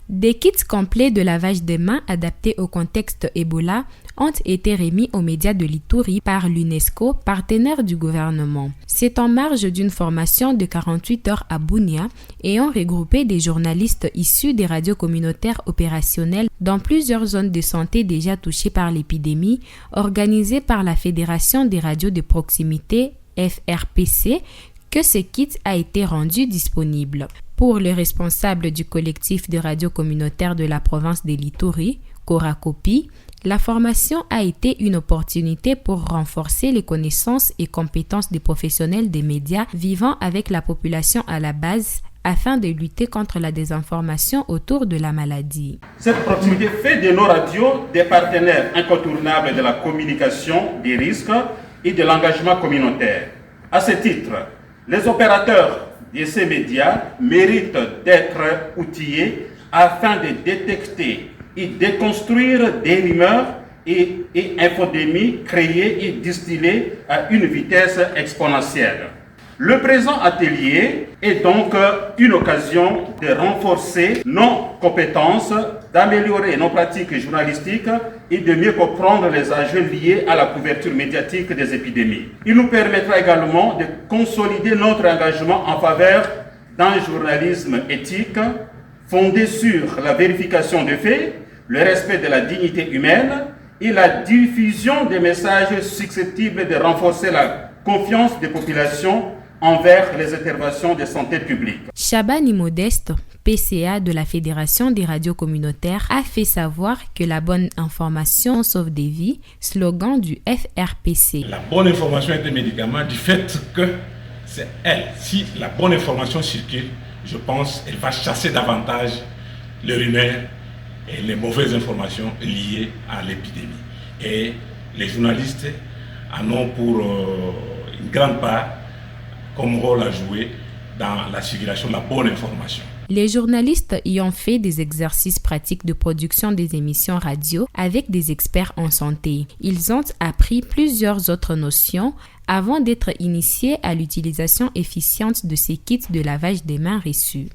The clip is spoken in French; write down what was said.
Des kits complets de lavage des mains adaptés au contexte Ebola ont été remis aux médias de l'Ituri par l'UNESCO, partenaire du gouvernement. C'est en marge d'une formation de 48 heures à Bunia ayant regroupé des journalistes issus des radios communautaires opérationnelles dans plusieurs zones de santé déjà touchées par l'épidémie, organisée par la Fédération des radios de proximité, FRPC, que ce kit a été rendu disponible. Pour le responsable du collectif de radios communautaires de la province de l'Ituri, Korakopi, la formation a été une opportunité pour renforcer les connaissances et compétences des professionnels des médias vivant avec la population à la base afin de lutter contre la désinformation autour de la maladie. Cette proximité fait de nos radios des partenaires incontournables de la communication des risques et de l'engagement communautaire. À ce titre, les opérateurs de ces médias méritent d'être outillés afin de détecter et déconstruire des rumeurs et infodémies créées et distillées à une vitesse exponentielle. Le présent atelier est donc une occasion de renforcer nos compétences, d'améliorer nos pratiques journalistiques et de mieux comprendre les enjeux liés à la couverture médiatique des épidémies. Il nous permettra également de consolider notre engagement en faveur d'un journalisme éthique fondé sur la vérification des faits, le respect de la dignité humaine et la diffusion des messages susceptibles de renforcer la confiance des populations envers les interventions de santé publique. Chabani Modeste, PCA de la Fédération des radios communautaires, a fait savoir que la bonne information sauve des vies, slogan du FRPC. La bonne information est un médicament du fait que c'est elle. Si la bonne information circule, je pense qu'elle va chasser davantage les rumeurs et les mauvaises informations liées à l'épidémie. Et les journalistes en ont pour une grande part comme rôle à jouer dans la circulation de la bonne information. Les journalistes y ont fait des exercices pratiques de production des émissions radio avec des experts en santé. Ils ont appris plusieurs autres notions avant d'être initiés à l'utilisation efficiente de ces kits de lavage des mains reçus.